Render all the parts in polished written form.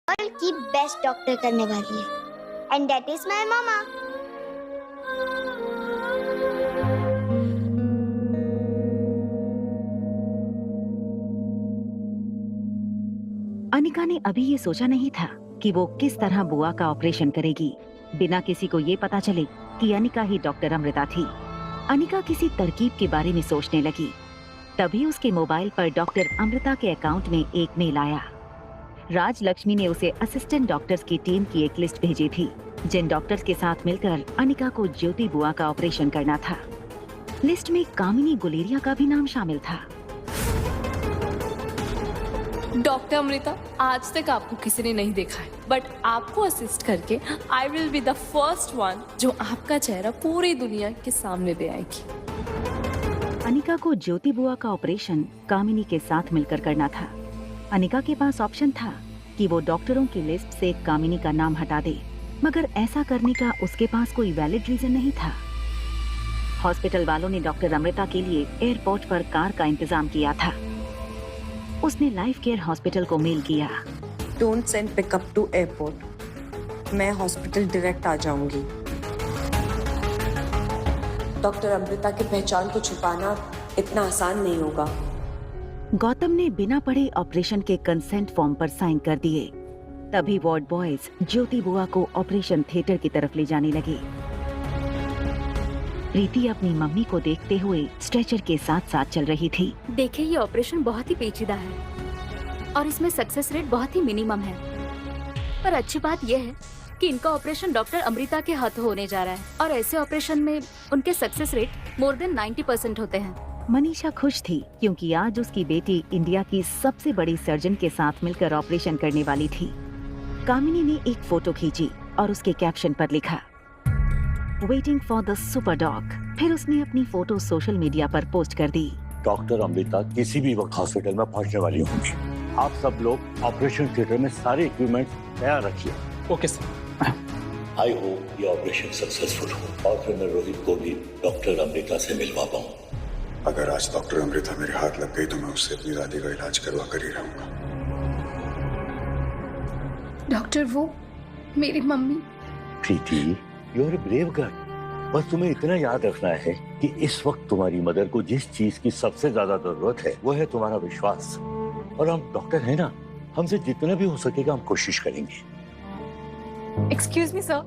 World की best doctor करने वाली है एंड दैट इज माय मामा। अनिका ने अभी ये सोचा नहीं था कि वो किस तरह बुआ का ऑपरेशन करेगी बिना किसी को ये पता चले कि अनिका ही डॉक्टर अमृता थी। अनिका किसी तरकीब के बारे में सोचने लगी। तभी उसके मोबाइल पर डॉक्टर अमृता के अकाउंट में एक मेल आया। राजलक्ष्मी ने उसे असिस्टेंट डॉक्टर्स की टीम की एक लिस्ट भेजी थी, जिन डॉक्टर्स के साथ मिलकर अनिका को ज्योति बुआ का ऑपरेशन करना था। लिस्ट में कामिनी गुलेरिया का भी नाम शामिल था। डॉक्टर अमृता, आज तक आपको किसी ने नहीं देखा है, बट आपको असिस्ट करके I will be the first one जो आपका चेहरा पूरी दुनिया के सामने ले आएगी। अनिका को ज्योति बुआ का ऑपरेशन कामिनी के साथ मिलकर करना था। अनिका के पास ऑप्शन था कि वो डॉक्टरों की लिस्ट से कामिनी का नाम हटा दे, मगर ऐसा करने का उसके पास कोई वैलिड रीजन नहीं था। हॉस्पिटल वालों ने डॉक्टर अमृता के लिए एयरपोर्ट पर कार का इंतजाम किया था। उसने लाइफ केयर हॉस्पिटल को मेल किया। Don't send pickup to airport, मैं हॉस्पिटल डायरेक्ट आ जाऊंगी। डॉक्टर अमृता की पहचान को छुपाना इतना आसान नहीं होगा। गौतम ने बिना पढ़े ऑपरेशन के कंसेंट फॉर्म पर साइन कर दिए। तभी वार्ड बॉयज ज्योति बुआ को ऑपरेशन थिएटर की तरफ ले जाने लगे। प्रीति अपनी मम्मी को देखते हुए स्ट्रेचर के साथ साथ चल रही थी। देखिए, ये ऑपरेशन बहुत ही पेचीदा है और इसमें सक्सेस रेट बहुत ही मिनिमम है। पर अच्छी बात यह है कि इनका ऑपरेशन डॉक्टर अमृता के हाथ होने जा रहा है और ऐसे ऑपरेशन में उनके सक्सेस रेट मोर देन 90% होते हैं। मनीषा खुश थी क्योंकि आज उसकी बेटी इंडिया की सबसे बड़ी सर्जन के साथ मिलकर ऑपरेशन करने वाली थी। कामिनी ने एक फोटो खींची और उसके कैप्शन पर लिखा, waiting for the super dog. फिर उसने अपनी फोटो सोशल मीडिया पर पोस्ट कर दी। डॉक्टर अमृता किसी भी वक्त हॉस्पिटल में पहुंचने वाली होंगी। आप सब लोग ऑपरेशन थिएटर में सारे इक्विपमेंट तैयार रखिए। Okay sir. आई होप ये ऑपरेशन सक्सेसफुल हो और फिर मैं रोहित को भी डॉक्टर अमृता से मिलवा पाऊँ। अगर आज डॉक्टर अमृता मेरे हाथ लग गई तो मैं उससे अपनी दादी का इलाज करवा कर ही रहूंगा। डॉक्टर, वो मेरी मम्मी। Preeti, you are a brave girl. बस तुम्हें इतना याद रखना है कि इस वक्त तुम्हारी मदर को जिस चीज की सबसे ज्यादा जरूरत है वो है तुम्हारा विश्वास। और हम डॉक्टर हैं ना, हमसे जितना भी हो सकेगा हम कोशिश करेंगे। एक्सक्यूज मी सर,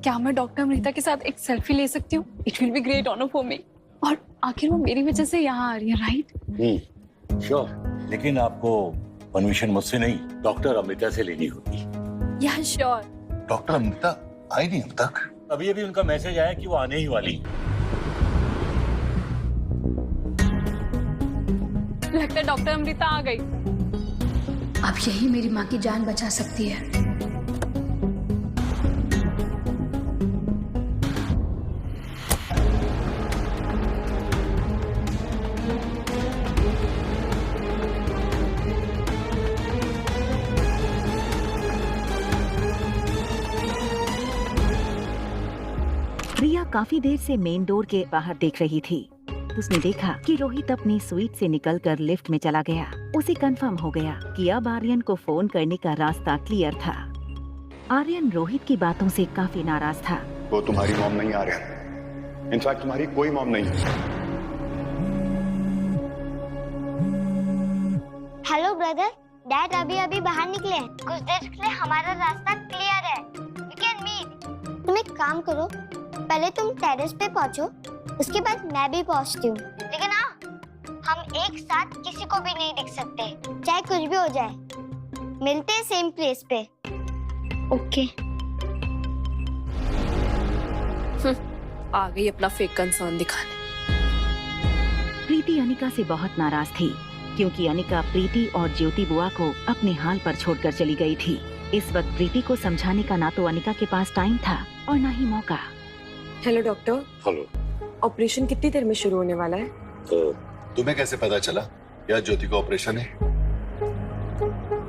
क्या मैं डॉक्टर अमृता के साथ एक सेल्फी ले सकती हूँ? It will be great honour for me. और आखिर वो मेरी वजह से यहाँ आ रही है, राइट? श्योर, लेकिन आपको परमिशन मुझसे नहीं डॉक्टर अमृता से लेनी होगी। या श्योर। डॉक्टर अमृता आई नहीं अब तक। अभी अभी उनका मैसेज आया कि वो आने ही वाली। लगता है डॉक्टर अमृता आ गई। अब यही मेरी माँ की जान बचा सकती है। प्रिया काफी देर से मेन डोर के बाहर देख रही थी। उसने देखा कि रोहित अपनी स्वीट से निकलकर लिफ्ट में चला गया। उसे कंफर्म हो गया कि अब आर्यन को फोन करने का रास्ता क्लियर था। आर्यन रोहित की बातों से काफी नाराज था। वो तुम्हारी मॉम नहीं आर्यन, इनफैक्ट तुम्हारी कोई मॉम नहीं है। हेलो ब्रदर, डैड अभी अभी बाहर निकले हैं। कुछ देर के लिए हमारा रास्ता क्लियर है। We can meet. तुम एक काम करो, पहले तुम टेरेस पे पहुंचो, उसके बाद मैं भी पहुंचती हूँ। लेकिन हाँ, हम एक साथ किसी को भी नहीं दिख सकते, चाहे कुछ भी हो जाए। मिलते हैं सेम प्लेस पे। ओके। आ गई अपना फेक कंसर्न दिखाने। प्रीति अनिका से बहुत नाराज थी क्योंकि अनिका प्रीति और ज्योति बुआ को अपने हाल पर छोड़कर चली गई थी। इस वक्त प्रीति को समझाने का ना तो अनिका के पास टाइम था और ना ही मौका। Hello doctor. हेलो। ऑपरेशन कितनी देर में शुरू होने वाला है? तुम्हें कैसे पता चला यह ज्योति का ऑपरेशन है?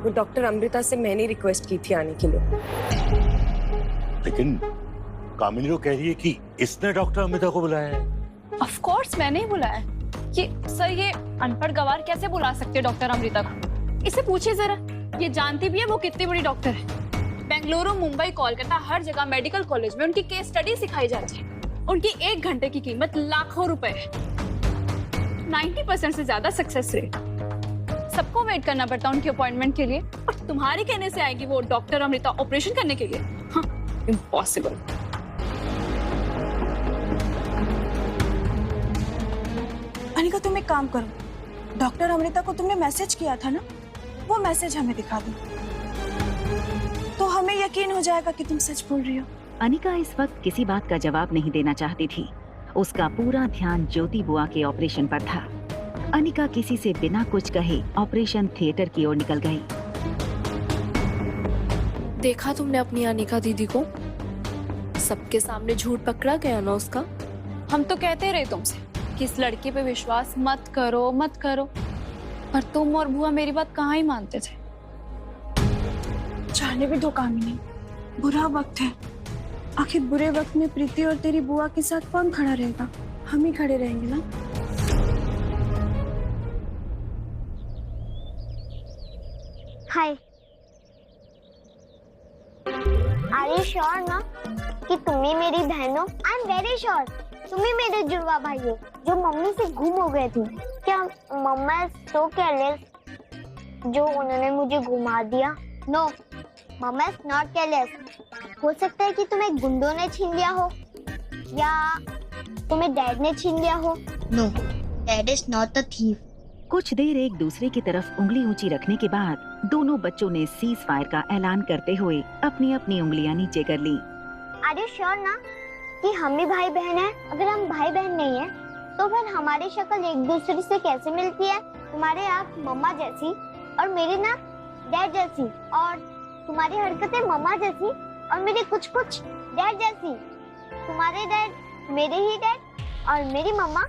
वो डॉक्टर अमृता से मैंने रिक्वेस्ट की थी आने के लिए। लेकिन कामिनी तो कह रही है कि इसने डॉक्टर अमृता को बुलाया है। ऑफ कोर्स मैंने ही बुलाया है। ये सर, ये अनपढ़ गवार कैसे बुला सकते हैं डॉक्टर अमृता को? इसे पूछिए जरा, ये जानती भी है वो कितनी बड़ी डॉक्टर है। बेंगलुरु, मुंबई, कोलकाता हर जगह मेडिकल कॉलेज में उनकी केस स्टडी सिखाई जाती है। उनकी 1 घंटे की कीमत लाखों रुपए है। 90% से ज्यादा सक्सेस रेट। सबको वेट करना पड़ता उनकी अपॉइंटमेंट के लिए, और तुम्हारे कहने से आएगी वो डॉक्टर अमृता ऑपरेशन करने के लिए? इम्पॉसिबल। अनिका, तुम एक काम करो, डॉक्टर अमृता को तुमने मैसेज किया था ना, वो मैसेज हमें दिखा दो, तो हमें यकीन हो जाएगा कि तुम सच बोल रही हो। अनिका इस वक्त किसी बात का जवाब नहीं देना चाहती थी। उसका पूरा ध्यान ज्योति बुआ के ऑपरेशन पर था। अनिका किसी से बिना कुछ कहे ऑपरेशन थिएटर की ओर निकल गई। देखा तुमने अपनी अनिका दीदी को? सबके सामने झूठ पकड़ा गया ना उसका। हम तो कहते रहे तुमसे कि इस लड़के पे विश्वास मत करो मत करो, पर तुम और बुआ मेरी बात कहाँ ही मानते थे। जाने भी दो कामिनी, बुरा वक्त है। आखिर बुरे वक्त में प्रीति और तेरी बुआ के साथ कौन खड़ा रहेगा? हम ही खड़े रहेंगे ना। हाय, आर यू श्योर ना कि तुम ही मेरी बहन हो? I am very sure. तुम ही मेरे जुड़वा भाई हो जो मम्मी से गुम हो गए थे। क्या मम्मा इज सो केयरलेस जो उन्होंने मुझे घुमा दिया? No, mamma is not careless. हो सकता है कि तुम्हें गुंडों ने छीन लिया हो या तुम्हें डैड ने छीन लिया हो। No, dad is not the thief. कुछ देर एक दूसरे की तरफ उंगली ऊंची रखने के बाद दोनों बच्चों ने सीज फायर का ऐलान करते हुए अपनी अपनी उंगलियां नीचे कर ली। आर यू श्योर ना कि हम भी भाई बहन हैं? अगर हम भाई बहन नहीं हैं, तो फिर हमारी शक्ल एक दूसरे से कैसे मिलती है? तुम्हारे आप मम्मा जैसी और मेरी ना डैड जैसी, और तुम्हारी हरकतें मम्मा जैसी और मेरी कुछ कुछ डैड जैसी। तुम्हारे डैड मेरे ही डैड और मेरी मम्मा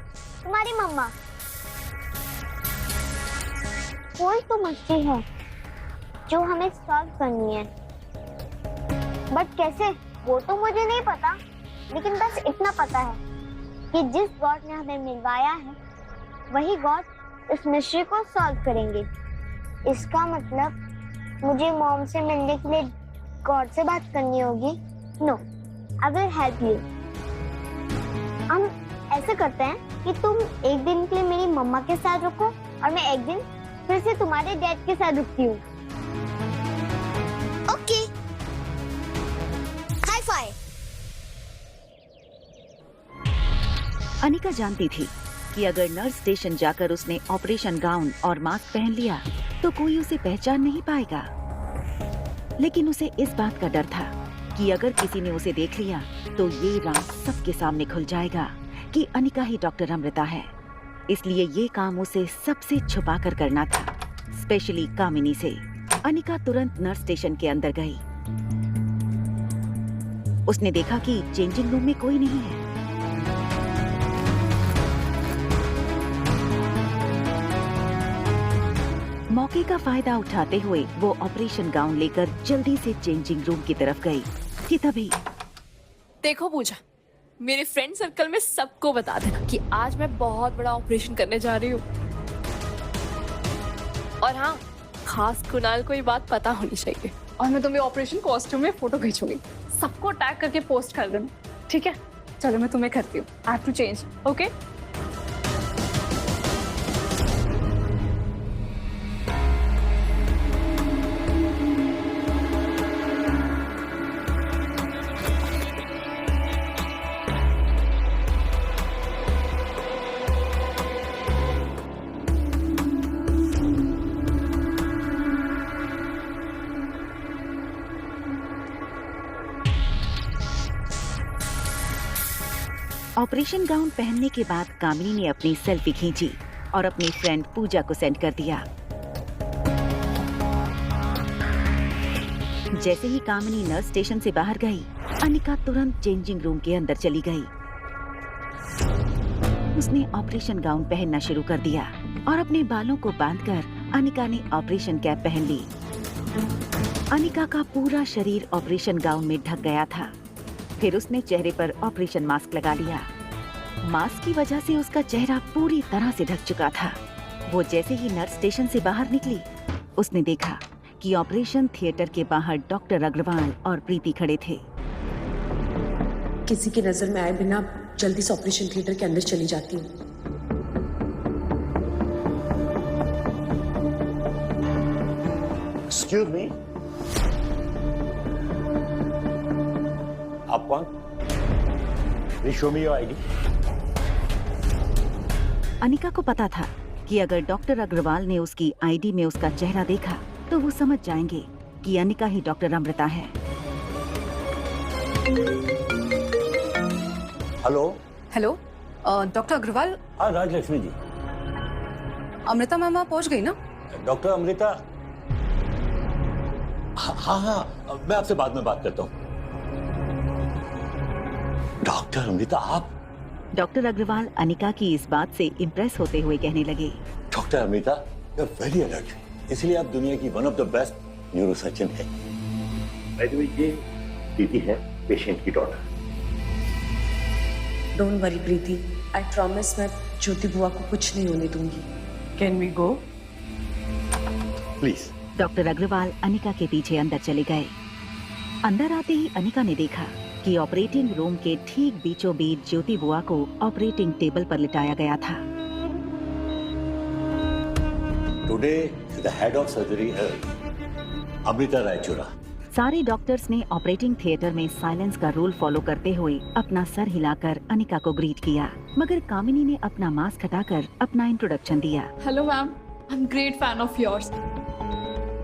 तुम्हारी मम्मा। कोई तो मस्ती है जो हमें सॉल्व करनी है, बट कैसे वो तो मुझे नहीं पता, लेकिन बस इतना पता है कि जिस गॉड ने हमें मिलवाया है वही गॉड इस मिस्ट्री को सॉल्व करेंगे। इसका मतलब मुझे मॉम से मिलने के लिए गॉड से बात करनी होगी। No, I will help you. हम ऐसे करते हैं कि तुम एक दिन के लिए मेरी मम्मा के साथ रुको और मैं एक दिन फिर से तुम्हारे डैड के साथ रुकती हूँ। Okay, high five. अनिका जानती थी कि अगर नर्स स्टेशन जाकर उसने ऑपरेशन गाउन और मास्क पहन लिया तो कोई उसे पहचान नहीं पाएगा, लेकिन उसे इस बात का डर था कि अगर किसी ने उसे देख लिया तो ये राज सबके सामने खुल जाएगा कि अनिका ही डॉक्टर अमृता है। इसलिए ये काम उसे सबसे छुपा कर करना था, स्पेशली कामिनी से। अनिका तुरंत नर्स स्टेशन के अंदर गई। उसने देखा कि चेंजिंग रूम में कोई नहीं है। मौके का फायदा उठाते हुए वो ऑपरेशन गाउन लेकर जल्दी से चेंजिंग रूम की तरफ गई कि तभी देखो पूजा, मेरे फ्रेंड सर्कल में सबको बता देना कि आज मैं बहुत बड़ा ऑपरेशन करने जा रही हूँ। और हाँ, खास कुणाल को ये बात पता होनी चाहिए। और मैं तुम्हें ऑपरेशन कॉस्ट्यूम में फोटो खींचूंगी, सबको टैग करके पोस्ट कर देना, ठीक है? चलो मैं तुम्हें करती हूँ। I have to change, okay? Operation gown पहनने के बाद कामिनी ने अपनी सेल्फी खींची और अपनी फ्रेंड पूजा को सेंड कर दिया। जैसे ही कामिनी नर्स स्टेशन से बाहर गई, अनिका तुरंत चेंजिंग रूम के अंदर चली गई। उसने ऑपरेशन गाउन पहनना शुरू कर दिया और अपने बालों को बांधकर अनिका ने ऑपरेशन कैप पहन ली। अनिका का पूरा शरीर ऑपरेशन गाउन में ढक गया था। फिर उसने चेहरे पर ऑपरेशन मास्क लगा लिया। मास्क की वजह से उसका चेहरा पूरी तरह से ढक चुका था। वो जैसे ही नर्स स्टेशन से बाहर निकली, उसने देखा कि ऑपरेशन थिएटर के बाहर डॉक्टर अग्रवाल और प्रीति खड़े थे। किसी की नजर में आए बिना जल्दी से ऑपरेशन थिएटर के अंदर चली जाती हूँ। एक्सक्यूज मी, आप कौन? Please show me your ID. Anika को पता था कि अगर डॉक्टर अग्रवाल ने उसकी आईडी में उसका चेहरा देखा तो वो समझ जाएंगे कि अनिका ही डॉक्टर अमृता है। हेलो। Hello, doctor Agarwal. हाँ राजलक्ष्मी जी। अमृता मैम वहाँ पहुँच गई ना? डॉक्टर अमृता, हाँ, मैं आपसे बाद में बात करता हूँ। डॉक्टर अमृता आप? डॉक्टर अग्रवाल अनिका की इस बात से इम्प्रेस होते हुए कहने लगे, doctor Amrita, you are very alert, इसलिए आप दुनिया की one of the best neurosurgeon है। बाय द वे, ये प्रीति है, पेशेंट की daughter. Don't worry Preeti, I promise मैं ज्योति बुआ को कुछ नहीं होने दूंगी। Can we go? Please. Doctor Agarwal Anika के पीछे अंदर चले गए। अंदर आते ही अनिका ने देखा कि ऑपरेटिंग रूम के ठीक बीचों बीच ज्योति बुआ को ऑपरेटिंग टेबल पर लिटाया गया था। Today the head of surgery है अमृता रायचूरा। सारे डॉक्टर्स ने ऑपरेटिंग थिएटर में साइलेंस का रूल फॉलो करते हुए अपना सर हिलाकर अनिका को ग्रीट किया, मगर कामिनी ने अपना मास्क हटाकर अपना इंट्रोडक्शन दिया। Hello ma'am, I am great fan of yours.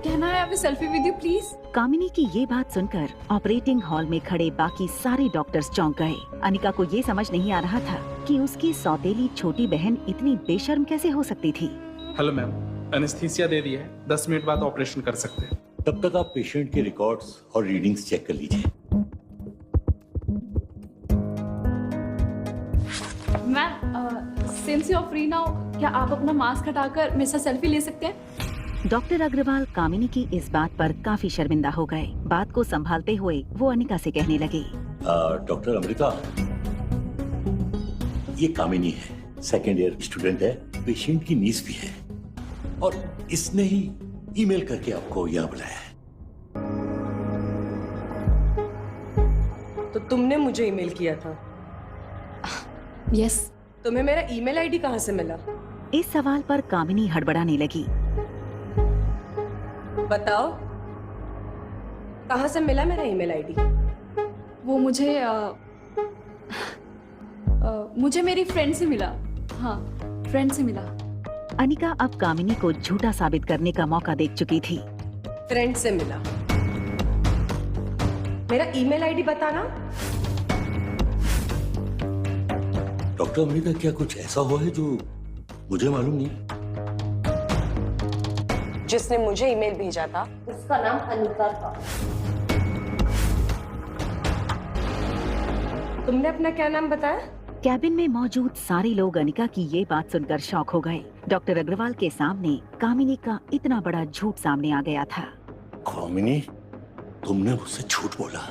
Can I have a selfie with you please? Kamini की ये बात सुनकर ऑपरेटिंग हॉल में खड़े बाकी सारे डॉक्टर्स चौंक गए। अनिका को ये समझ नहीं आ रहा था कि उसकी सौतेली छोटी बहन इतनी बेशर्म कैसे हो सकती थी। हेलो मैम, एनेस्थीसिया दे दी है, 10 मिनट बाद ऑपरेशन कर सकते हैं। तब तक आप पेशेंट के रिकॉर्ड्स और रीडिंग्स चेक कर लीजिए। Ma'am, since you are free now, क्या आप अपना मास्क हटाकर मेरे साथ सेल्फी ले सकते हैं? डॉक्टर अग्रवाल कामिनी की इस बात पर काफी शर्मिंदा हो गए। बात को संभालते हुए वो अनिका से कहने लगे, डॉक्टर अमृता, ये कामिनी है, सेकेंड ईयर स्टूडेंट है, पेशेंट की नीस भी है, और इसने ही ईमेल करके आपको यहाँ बुलाया है। तो तुमने मुझे ईमेल किया था? यस। तुम्हें मेरा ईमेल आईडी कहाँ से मिला? इस सवाल पर कामिनी हड़बड़ाने लगी। बताओ, कहाँ से मिला मेरा ईमेल आईडी? वो मुझे मेरी फ्रेंड से मिला। हाँ, फ्रेंड से मिला। अनिका अब कामिनी को झूठा साबित करने का मौका देख चुकी थी। फ्रेंड से मिला? मेरा ईमेल आईडी बताना। डॉक्टर अमृता, क्या कुछ ऐसा हुआ है जो मुझे मालूम नहीं? जिसने मुझे ईमेल भेजा था उसका नाम अनिका था। तुमने अपना क्या नाम बताया? कैबिन में मौजूद सारे लोग अनिका की ये बात सुनकर शॉक हो गए। डॉक्टर अग्रवाल के सामने कामिनी का इतना बड़ा झूठ सामने आ गया था। कामिनी, तुमने मुझसे झूठ बोला।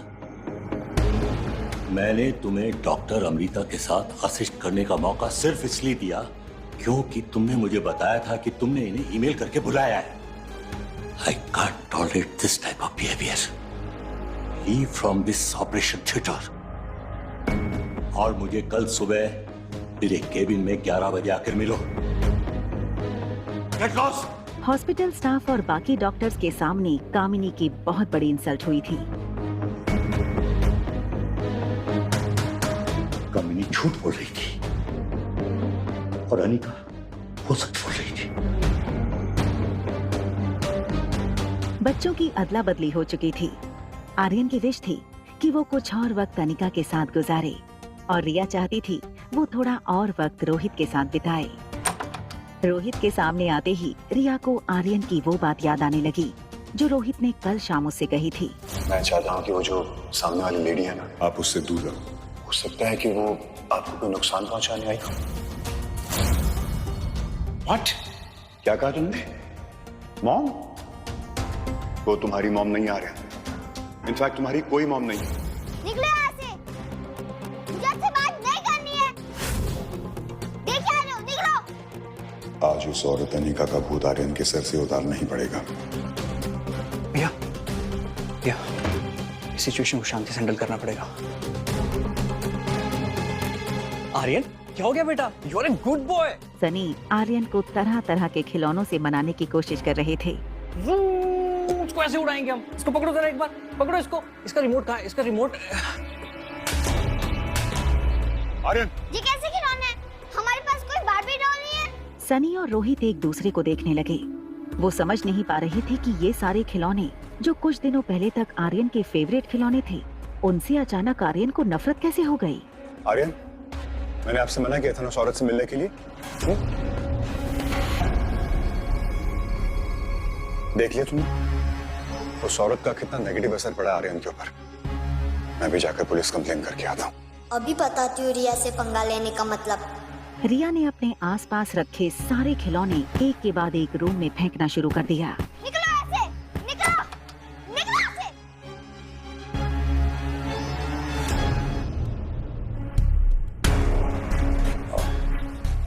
मैंने तुम्हें डॉक्टर अमृता के साथ असिस्ट करने का मौका सिर्फ इसलिए दिया क्योंकि तुमने मुझे बताया था कि तुमने इन्हें ईमेल करके बुलाया है। I can't tolerate this type of behavior. Leave from this operation theater. और मुझे कल सुबह मेरे केबिन में 11 बजे आकर मिलो। Get lost! हॉस्पिटल स्टाफ और बाकी डॉक्टर्स के सामने कामिनी की बहुत बड़ी इंसल्ट हुई थी। कामिनी झूठ बोल रही थी और अनिका वो सच बोल रही थी। बच्चों की अदला बदली हो चुकी थी। आर्यन की विश थी कि वो कुछ और वक्त अनिका के साथ गुजारे, और रिया चाहती थी वो थोड़ा और वक्त रोहित के साथ बिताए। रोहित के सामने आते ही रिया को आर्यन की वो बात याद आने लगी जो रोहित ने कल शाम उससे कही थी। मैं चाहता हूँ कि वो जो सामने वाली लेडी है ना, आप उससे दूर रहो। हो सकता है कि वो आपको कोई नुकसान पहुंचाने आई हो। What? क्या कहा तुमने? मॉम? वो तुम्हारी मॉम नहीं आ रहा। इनफैक्ट तुम्हारी कोई मॉम नहीं है। निकलो यहाँ से। मुझे आपसे बात नहीं करनी है। देख क्या रहे हो? निकलो। आज उस औरत अनिका का भूत आर्यन के सर से उतारना ही पड़ेगा। या इस सिचुएशन को शांति से हैंडल करना पड़ेगा। आर्यन, क्या हो गया बेटा? You are a good boy. Sunny Aryan को तरह तरह के खिलौनों से मनाने की कोशिश कर रहे थे। इसको ऐसे उड़ाएंगे हम। इसको पकड़ो जरा एक बार, पकड़ो इसको। इसका रिमोट कहाँ है? इसका रिमोट। आर्यन, ये कैसे खिलौना है? हमारे पास कोई बार्बी डॉल नहीं है। सनी और रोहित एक दूसरे को देखने लगे। वो समझ नहीं पा रहे थे कि ये सारे खिलौने जो कुछ दिनों पहले तक आर्यन के फेवरेट खिलौने थे, उनसे अचानक आर्यन को नफरत कैसे हो गई। आर्यन, मैंने आपसे मना किया था ना उस औरत से मिलने के लिए। देख लिया तुमने उस औरत का कितना नेगेटिव असर पड़ा आर्यन के ऊपर। मैं भी जाकर पुलिस कंप्लेन करके आता हूँ। अभी बताती हूँ रिया से पंगा लेने का मतलब। रिया ने अपने आसपास रखे सारे खिलौने एक के बाद एक रूम में फेंकना शुरू कर दिया। निकलो ऐसे, निकलो, निकलो ऐसे।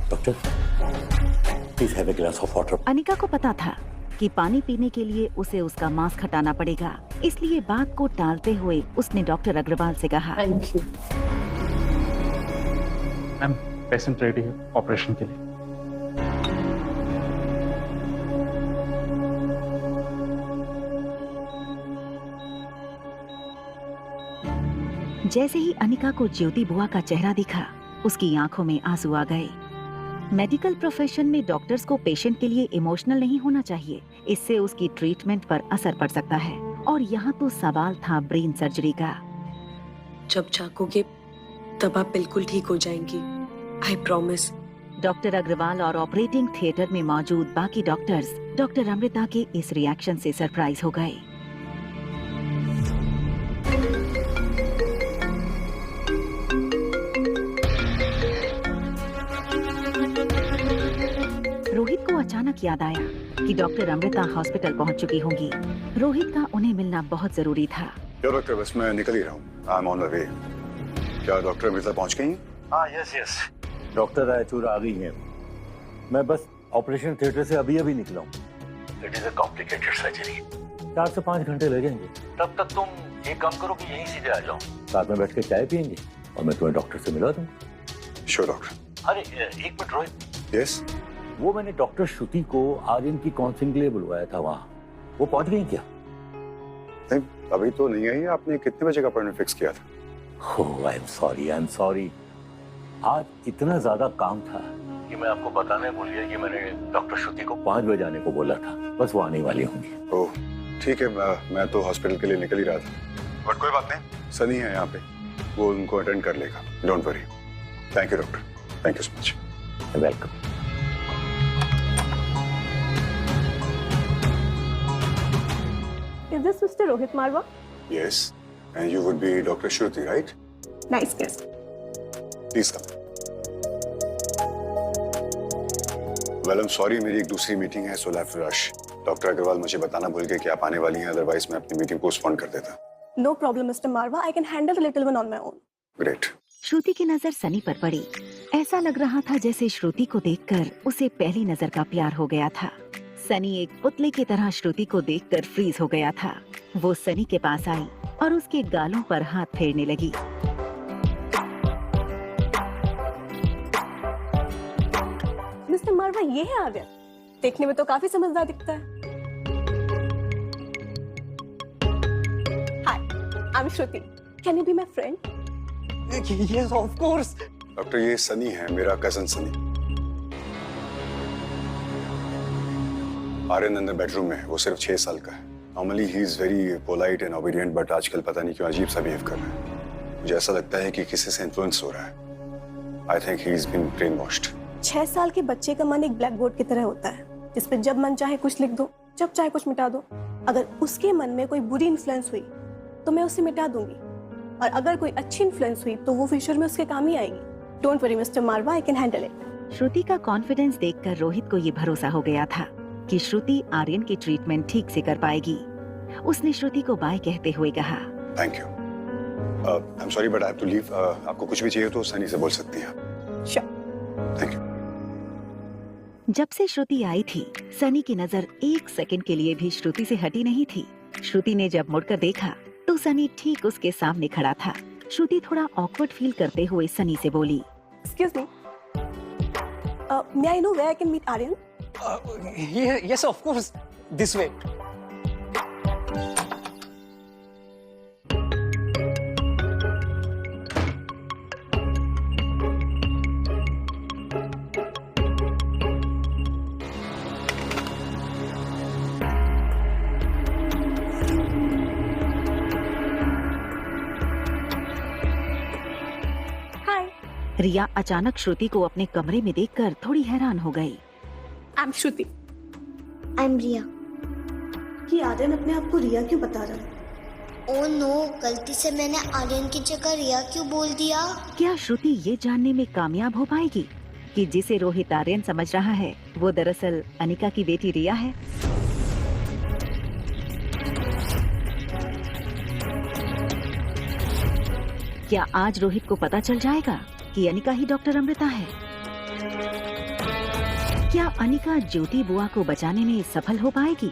Doctor, please have a glass of water. Anika को पता था कि पानी पीने के लिए उसे उसका मास्क हटाना पड़ेगा, इसलिए बात को टालते हुए उसने डॉक्टर अग्रवाल से कहा, thank you. Ma'am, patient ready है ऑपरेशन के लिए। जैसे ही अनिका को ज्योति बुआ का चेहरा दिखा, उसकी आंखों में आंसू आ गए। मेडिकल प्रोफेशन में डॉक्टर्स को पेशेंट के लिए इमोशनल नहीं होना चाहिए, इससे उसकी ट्रीटमेंट पर असर पड़ सकता है। और यहाँ तो सवाल था ब्रेन सर्जरी का। जब जागोगे तब आप बिल्कुल ठीक हो जाएंगी, आई प्रॉमिस। डॉक्टर अग्रवाल और ऑपरेटिंग थिएटर में मौजूद बाकी डॉक्टर्स डॉक्टर अमृता के इस रिएक्शन से सरप्राइज हो गए। रोहित को अचानक याद आया कि डॉक्टर अमृता हॉस्पिटल पहुंच चुकी होंगी। रोहित का उन्हें मिलना बहुत जरूरी था। डॉक्टर, बस मैं निकल ही रहा हूँ। I am on the way. क्या डॉक्टर अमृता पहुंच गई? हाँ, यस यस, डॉक्टर रायचूर आ गई हैं। मैं बस ऑपरेशन थिएटर से अभी निकला हूँ। It is a complicated surgery, 4 से 5 घंटे लगेंगे। तब तक तुम एक काम करो कि यहीं सीधे आ जाओ, साथ में बैठ के चाय पियेंगे और मैं तुम्हें डॉक्टर से मिला दूंगा। Sure doctor. अरे एक मिनट रोहित। यस। वो मैंने डॉक्टर श्रुति को आर्यन की काउंसलिंग के लिए बुलवाया था, वहाँ वो पहुंच गई क्या? नहीं, अभी तो नहीं आई। आपने कितने बजे का अपॉइंटमेंट फिक्स किया था? ओह, आई एम सॉरी। आज इतना ज्यादा काम था कि मैं आपको बताने भूल गया कि मैंने डॉक्टर श्रुति को 5 बजे आने को बोला था। बस वो आने वाली होंगी। ओह ठीक है, मैं तो हॉस्पिटल के लिए निकल ही रहा था। बट कोई बात नहीं, सनी है यहाँ पे, वो उनको अटेंड कर लेगा। Don't worry. Thank you doctor, thank you so much. Welcome. Is this Mr. Rohit Marwa? Yes, and you would be Dr. Shruti, right? Nice guess. Please come. Well, I'm sorry, मेरी एक दूसरी meeting है, so I have to rush. Doctor Agarwal मुझे बताना भूल गए कि आप आने वाली हैं, अदरवाइज मैं अपनी मीटिंग पोस्टपोन कर देता। No problem, Mr. Marwa. I can handle the little one on my own. Great. श्रुति की नजर सनी पर पड़ी। ऐसा लग रहा था जैसे श्रुति को देखकर उसे पहली नजर का प्यार हो गया था। सनी एक पुतले की तरह श्रुति को देखकर फ्रीज हो गया था। वो सनी के पास आई और उसके गालों पर हाथ फेरने लगी। Mr. Marwa, ये है आर्यन। देखने में तो काफी समझदार दिखता है। Hi, I'm Shruti. Can you be my friend? Yes, of course. Doctor, ये सनी है, मेरा कजन सनी। आर्यन अंदर बेडरूम में है, वो सिर्फ 6 साल का है। Normally he is very polite and obedient, but आजकल पता नहीं क्यों अजीब सा बिहेव कर रहा है। मुझे ऐसा लगता है कि किसी से इन्फ्लुएंस हो रहा है। I think he is been brainwashed. 6 साल के बच्चे का मन एक ब्लैक बोर्ड की तरह होता है, जिसपे जब मन चाहे कुछ लिख दो, जब चाहे कुछ मिटा दो। अगर उसके मन में कोई बुरी इन्फ्लुएंस हुई तो मैं उसे मिटा दूंगी, और अगर कोई अच्छी इन्फ्लुएंस हुई तो वो फ्यूचर में उसके काम ही आएगी। Don't worry mister Marwa, I can handle it. Shruti का कॉन्फिडेंस देखकर रोहित को ये भरोसा हो गया था कि श्रुति आर्यन की ट्रीटमेंट ठीक से कर पाएगी। उसने श्रुति को बाय कहते हुए कहा, thank you. I am sorry but I have to leave. आपको कुछ भी चाहिए तो सनी से बोल सकती हैं। श्योर। Thank you. जब से श्रुति आई थी, सनी की नजर 1 सेकंड के लिए भी श्रुति से हटी नहीं थी। श्रुति ने जब मुड़कर देखा तो सनी ठीक उसके सामने खड़ा था। श्रुति थोड़ा ऑकवर्ड फील करते हुए सनी से बोली, Excuse me. May I know where I can meet Aryan? Yes, of course. This way. Hi. रिया अचानक श्रुति को अपने कमरे में देखकर थोड़ी हैरान हो गई। I'm Shruti. I'm रिया। कि आर्यन अपने आप को रिया क्यों बता रहा है? ओह नो, गलती से मैंने आर्यन की जगह रिया क्यों बोल दिया? क्या श्रुति ये जानने में कामयाब हो पाएगी कि जिसे रोहित आर्यन समझ रहा है वो दरअसल अनिका की बेटी रिया है? क्या आज रोहित को पता चल जाएगा कि अनिका ही डॉक्टर अमृता है? क्या अनिका ज्योति बुआ को बचाने में सफल हो पाएगी?